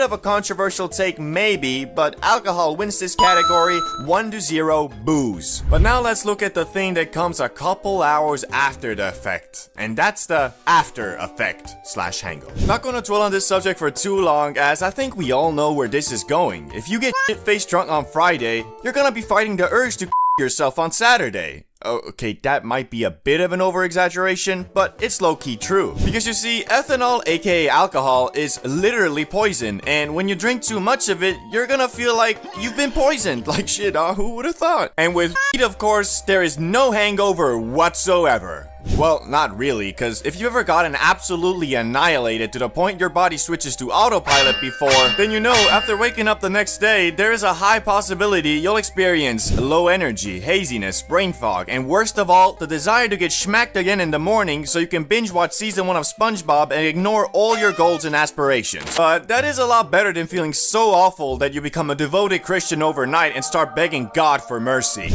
bit of a controversial take maybe, but alcohol wins this category 1-0 booze. But now let's look at the thing that comes a couple hours after the effect, and that's the after effect / hangover. Not gonna dwell on this subject for too long, as I think we all know where this is going. If you get shit-faced drunk on Friday, you're gonna be fighting the urge to yourself on Saturday. Oh, okay, that might be a bit of an over-exaggeration, but it's low-key true. Because you see, ethanol, aka alcohol, is literally poison, and when you drink too much of it, you're gonna feel like you've been poisoned. Like shit, who would've thought? And with weed, of course, there is no hangover whatsoever. Well, not really, cause if you ever gotten absolutely annihilated to the point your body switches to autopilot before, then you know after waking up the next day, there is a high possibility you'll experience low energy, haziness, brain fog, and worst of all, the desire to get smacked again in the morning so you can binge watch season 1 of SpongeBob and ignore all your goals and aspirations. But that is a lot better than feeling so awful that you become a devoted Christian overnight and start begging God for mercy.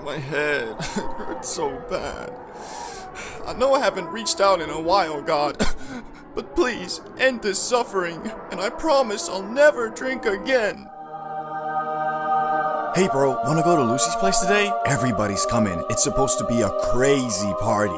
My head hurts so bad. I know I haven't reached out in a while, God, but please end this suffering, and I promise I'll never drink again. Hey bro, wanna go to Lucy's place today? Everybody's coming. It's supposed to be a crazy party.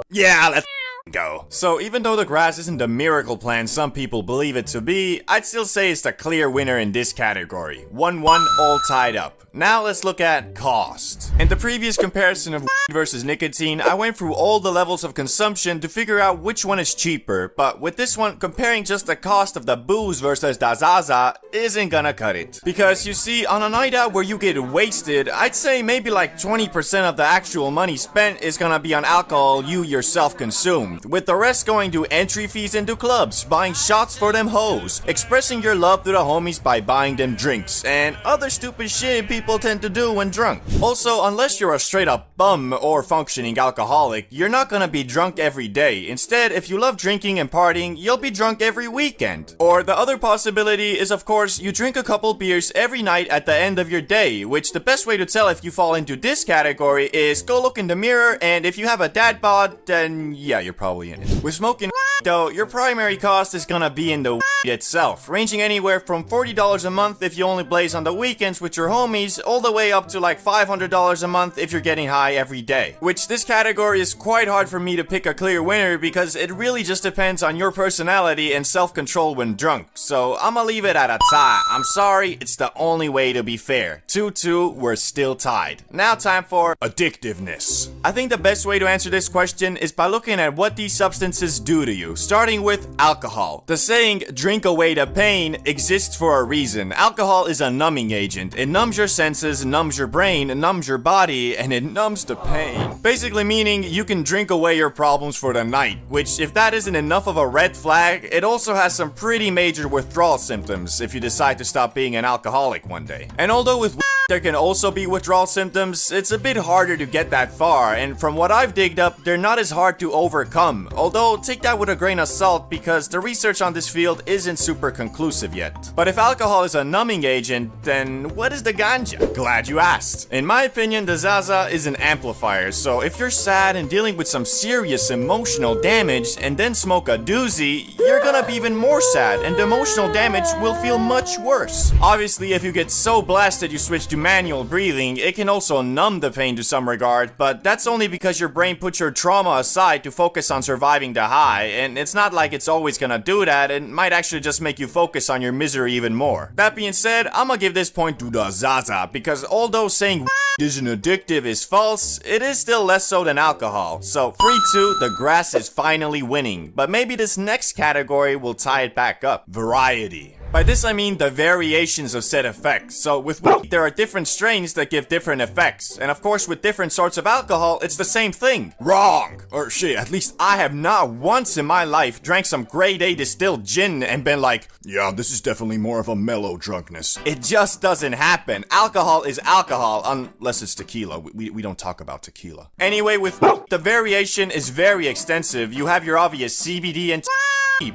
Yeah, let's go. So even though the grass isn't the miracle plant some people believe it to be, I'd still say it's the clear winner in this category. 1-1 all tied up. Now let's look at cost. In the previous comparison of weed versus nicotine, I went through all the levels of consumption to figure out which one is cheaper, but with this one, comparing just the cost of the booze versus the Zaza isn't gonna cut it. Because you see, on a night out where you get wasted, I'd say maybe like 20% of the actual money spent is gonna be on alcohol you yourself consumed, with the rest going to entry fees into clubs, buying shots for them hoes, expressing your love to the homies by buying them drinks, and other stupid shit people tend to do when drunk. Also, unless you're a straight up bum or functioning alcoholic, you're not gonna be drunk every day. Instead, if you love drinking and partying, you'll be drunk every weekend. Or the other possibility is, of course, you drink a couple beers every night at the end of your day, which the best way to tell if you fall into this category is go look in the mirror, and if you have a dad bod, then yeah, you're probably in it. With smoking though, your primary cost is gonna be in the weed itself, ranging anywhere from $40 a month if you only blaze on the weekends with your homies, all the way up to like $500 a month if you're getting high every day. Which this category is quite hard for me to pick a clear winner because it really just depends on your personality and self-control when drunk, so I'ma leave it at a tie. I'm sorry, it's the only way to be fair. 2-2, we're still tied. Now time for addictiveness. I think the best way to answer this question is by looking at what these substances do to you, starting with alcohol. The saying, drink away the pain, exists for a reason. Alcohol is a numbing agent. It numbs your senses, numbs your brain, numbs your body, and it numbs the pain. Basically meaning you can drink away your problems for the night, which if that isn't enough of a red flag, it also has some pretty major withdrawal symptoms if you decide to stop being an alcoholic one day. And although with there can also be withdrawal symptoms, it's a bit harder to get that far, and from what I've digged up, they're not as hard to overcome. Although, take that with a grain of salt because the research on this field isn't super conclusive yet. But if alcohol is a numbing agent, then what is the ganja? Glad you asked. In my opinion, the Zaza is an amplifier, so if you're sad and dealing with some serious emotional damage and then smoke a doozy, you're gonna be even more sad and the emotional damage will feel much worse. Obviously, if you get so blasted you switch to manual breathing, it can also numb the pain to some regard, but that's only because your brain puts your trauma aside to focus on surviving the high, and it's not like it's always gonna do that, it might actually just make you focus on your misery even more. That being said, I'ma give this point to the Zaza, because although saying weed isn't addictive is false, it is still less so than alcohol. So 3-2, the grass is finally winning, but maybe this next category will tie it back up. Variety. By this I mean the variations of said effects. So with weed, there are different strains that give different effects. And of course with different sorts of alcohol, it's the same thing. Wrong! Or shit, at least I have not once in my life drank some grade A distilled gin and been like, yeah, this is definitely more of a mellow drunkenness. It just doesn't happen. Alcohol is alcohol, unless it's tequila. We don't talk about tequila. Anyway, with weed, the variation is very extensive. You have your obvious CBD and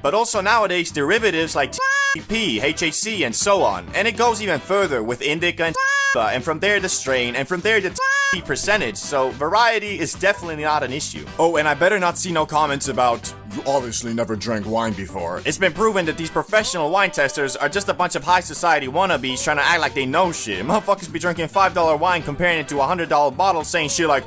but also nowadays derivatives like THC, HHC, and so on. And it goes even further with indica and from there the strain, and from there the percentage, so variety is definitely not an issue. Oh, and I better not see no comments about, you obviously never drank wine before. it's been proven that these professional wine testers are just a bunch of high society wannabes trying to act like they know shit. Motherfuckers be drinking $5 wine comparing it to a $100 bottle saying shit like,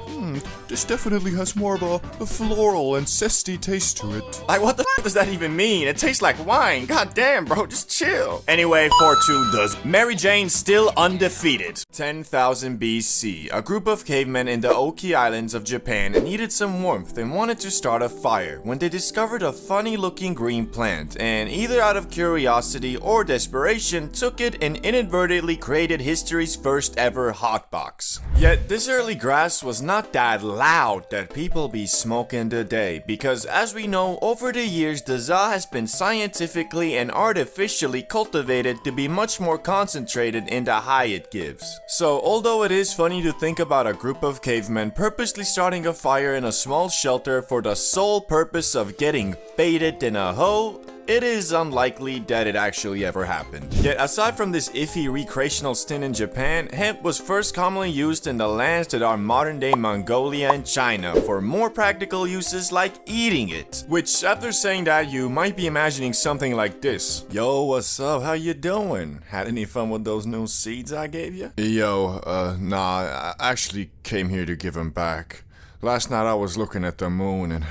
This definitely has more of a floral and zesty taste to it. like, what the f does that even mean? It tastes like wine. God damn, bro, just chill. Anyway, 4-2 does. Mary Jane still undefeated. 10,000 BC, a group of cavemen in the Oki Islands of Japan needed some warmth and wanted to start a fire when they discovered a funny-looking green plant, and either out of curiosity or desperation, took it and inadvertently created history's first ever hotbox. Yet, this early grass was not that loud that people be smoking today, because as we know, over the years the za has been scientifically and artificially cultivated to be much more concentrated in the high it gives. So although it is funny to think about a group of cavemen purposely starting a fire in a small shelter for the sole purpose of getting faded in a hoe, it is unlikely that it actually ever happened. Yet aside from this iffy recreational stint in Japan, hemp was first commonly used in the lands that are modern day Mongolia and China for more practical uses like eating it. Which, after saying that, you might be imagining something like this. Yo, what's up? How you doing? Had any fun with those new seeds I gave you? Yo, nah, I actually came here to give them back. Last night I was looking at the moon and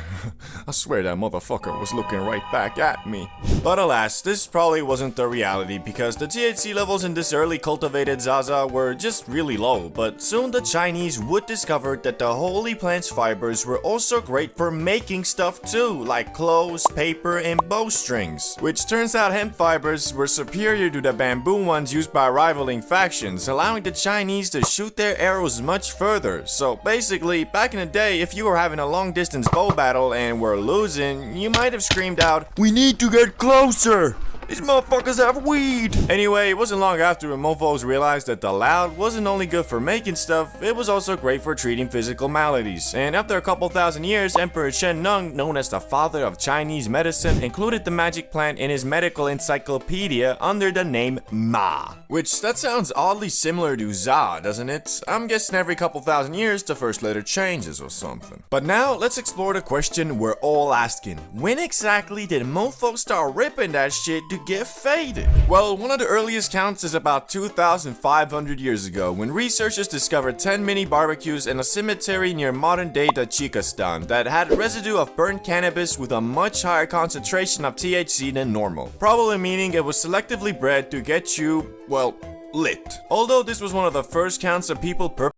I swear that motherfucker was looking right back at me. But alas, this probably wasn't the reality because the THC levels in this early cultivated Zaza were just really low, but soon the Chinese would discover that the holy plant's fibers were also great for making stuff too, like clothes, paper, and bowstrings. Which turns out hemp fibers were superior to the bamboo ones used by rivaling factions, allowing the Chinese to shoot their arrows much further. So basically, back in the day, if you were having a long distance bow battle and were losing, you might have screamed out, "We need to get closer! These motherfuckers have weed!" Anyway, it wasn't long after when mofos realized that the loud wasn't only good for making stuff, it was also great for treating physical maladies. And after a couple thousand years, Emperor Shen Nung, known as the father of Chinese medicine, included the magic plant in his medical encyclopedia under the name Ma. Which, that sounds oddly similar to Za, doesn't it? I'm guessing every couple thousand years the first letter changes or something. But now, let's explore the question we're all asking. When exactly did mofos start ripping that shit to get faded? Well, one of the earliest counts is about 2,500 years ago, when researchers discovered 10 mini barbecues in a cemetery near modern-day Tajikistan that had residue of burnt cannabis with a much higher concentration of THC than normal, probably meaning it was selectively bred to get you, well, lit. Although this was one of the first counts of people